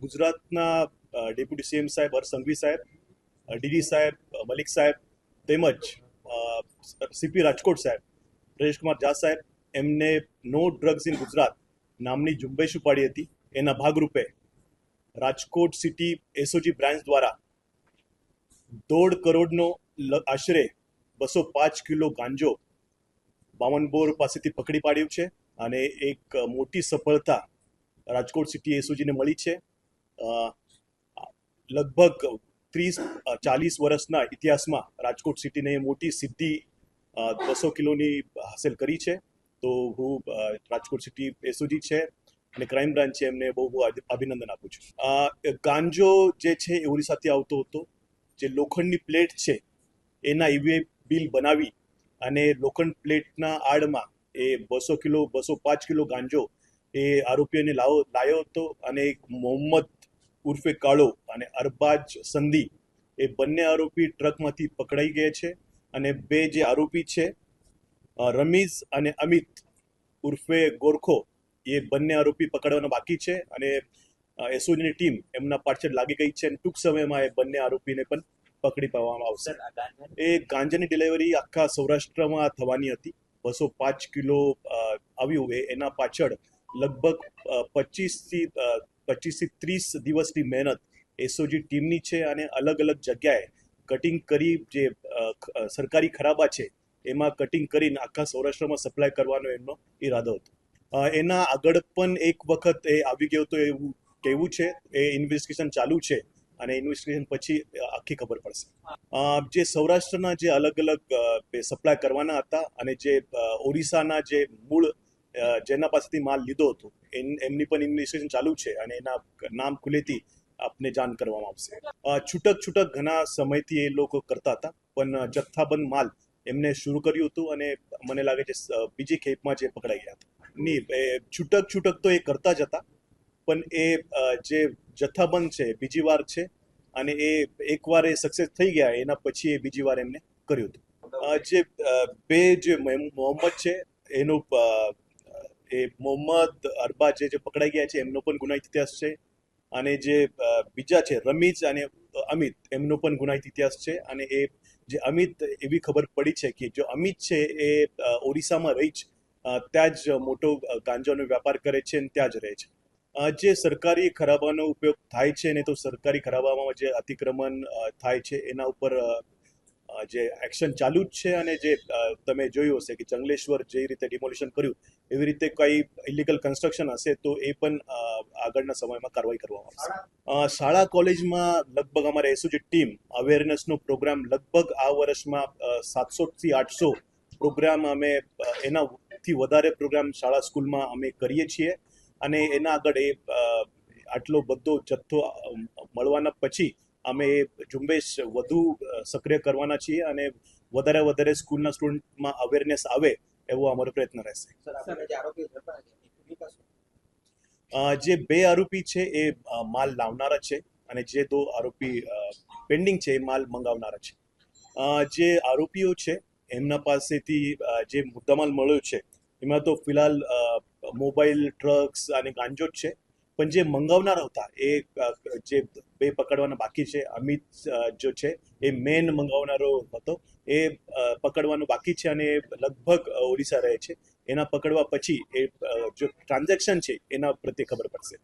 ગુજરાતના deputy CM સાહેબ હર્ષ સંઘવી સાહેબ, ડીડી સાહેબ, મલિક સાહેબ તેમજ સીપી રાજકોટ સાહેબ, પરેશકુમાર ઝા સાહેબ એમને નો ડ્રગ્સ ઇન ગુજરાત નામની ઝુંબેશ ઉપાડી હતી. એના ભાગરૂપે રાજકોટ સિટી એસઓજી બ્રાન્ચ દ્વારા 1.5 કરોડનો આશરે 205 કિલો ગાંજો બાવનબોર પાસેથી પકડી પાડ્યું છે અને એક મોટી સફળતા રાજકોટ સિટી એસઓજીને મળી છે. લગભગ 30-40 વર્ષના ઇતિહાસમાં રાજકોટ સિટીને મોટી સિદ્ધિ 200 કિલોની હાંસલ કરી છે. તો હું રાજકોટ સિટી એસઓજી છે અને ક્રાઇમ બ્રાન્ચ છે એમને બહુ અભિનંદન આપું છું. ગાંજો જે છે એ ઓરિસ્સાથી આવતો હતો. જે લોખંડની પ્લેટ છે એના ઈવે બિલ બનાવી અને લોખંડ પ્લેટના આડમાં એ 205 કિલો ગાંજો એ આરોપીઓને લાવ્યો હતો અને મોહમ્મદ ઉર્ફે કાળો અને અરબાજ સંધી એ બંને આરોપી ટ્રકમાંથી પકડાઈ ગયા છે. અને બે જે આરોપી છે રમીઝ અને અમિત ઉર્ફે ગોરખો એ બંને આરોપી પકડવાના બાકી છે અને એસઓજીની ટીમ એમના પાછળ લાગી ગઈ છે અને ટૂંક સમયમાં એ બંને આરોપીને પણ પકડી પાડવામાં આવશે. એ ગાંજાની ડિલિવરી આખા સૌરાષ્ટ્રમાં થવાની હતી. 205 કિલો આવ્યું એના પાછળ લગભગ 25 થી 30 દિવસની મહેનત એસઓજી ટીમની છે અને અલગ અલગ જગ્યાએ કટિંગ કરી જે સરકારી ખરાબા છે એમાં કટિંગ કરીને આખા સૌરાષ્ટ્રમાં સપ્લાય કરવાનો એમનો ઈરાદો હતો. એના આગળ પણ એક વખત એ આવી ગયો તો એવું કહેવું છે. એ ઇન્વેસ્ટિગેશન ચાલુ છે અને ઇન્વેસ્ટિગેશન પછી આખી ખબર પડશે. જે સૌરાષ્ટ્રના જે અલગ અલગ સપ્લાય કરવાના હતા અને જે ઓરિસ્સાના જે મૂળ જેના પાસેથી માલ લીધો હતો એમની પણ ઇન્વેસ્ટિગેશન ચાલુ છે અને એના નામ ખુલેથી આપને જાણ કરવામાં આવશે. છૂટક ઘણા સમયથી એ લોકો કરતા હતા પણ જથ્થાબંધ માલ એમને શરૂ કર્યું હતું અને મને લાગે છે બીજી ખેપમાં જે પકડાઈ ગયા હતા. નહીં, છૂટક તો એ કરતા જ હતા પણ એ જે જથ્થાબંધ છે બીજી વાર છે અને એ એકવાર એ સક્સેસ થઈ ગયા એના પછી એ બીજી વાર એમને કર્યું હતું. જે બે જે મોહમ્મદ છે એનું એ મોહમ્મદ અરબા જે પકડાઈ ગયા છે એમનો પણ ગુનાહિત ઇતિહાસ છે અને જે બીજા છે રમીઝ અને અમિત એમનો પણ ગુનાહિત ઇતિહાસ છે. અને એ જે અમિત એવી ખબર પડી છે કે જો અમિત છે એ ઓરિસ્સામાં રહી જ ત્યાં જ મોટો ગાંજાનો વેપાર કરે છે અને ત્યાં જ રહે છે. જે સરકારી ખરાબાનો ઉપયોગ થાય છે ને તો સરકારી ખરાબામાં જે અતિક્રમણ થાય છે એના ઉપર જે એક્શન ચાલુ જ છે અને જે તમે જોયું હશે કે જંગલેશ્વર જે રીતે ડિમોલિશન કર્યું એવી રીતે કઈ ઇલીગલ કન્સ્ટ્રક્શન હશે તો એ પણ આગળના સમયમાં કાર્યવાહી કરવામાં આવશે. શાળા કોલેજમાં લગભગ અમારે એસઓજી ટીમ અવેરનેસનો પ્રોગ્રામ લગભગ આ વર્ષમાં 700 થી 800 પ્રોગ્રામ અમે એનાથી વધારે પ્રોગ્રામ શાળા સ્કૂલમાં અમે કરીએ છીએ અને એના આગળ એ આટલો બધો જથ્થો મળવાના પછી અમે એ ઝુંબેશ વધુ સક્રિય કરવાના છીએ અને વધારે સ્કૂલના સ્ટુડન્ટમાં અવેરનેસ આવે એવો અમારો પ્રયત્ન રહેશે. જે બે આરોપી છે એ માલ લાવનારા છે અને જે 2 આરોપી પેન્ડિંગ છે એ માલ મંગાવનારા છે. જે આરોપીઓ છે એમના પાસેથી જે મુદ્દામાલ મળ્યો છે એમાં તો ફિલહાલ મોબાઈલ, ડ્રગ્સ અને ગાંજો જ છે. પણ જે મંગાવનારા હતા એ જે બે પકડવાના બાકી છે. અમિત જો છે એ મેન મંગાવનારો હતો એ પકડવાનું બાકી છે અને એ લગભગ ઓરિસ્સા રહે છે. એના પકડવા પછી એ જો ટ્રાન્ઝેક્શન છે એના પ્રત્યે ખબર પડશે.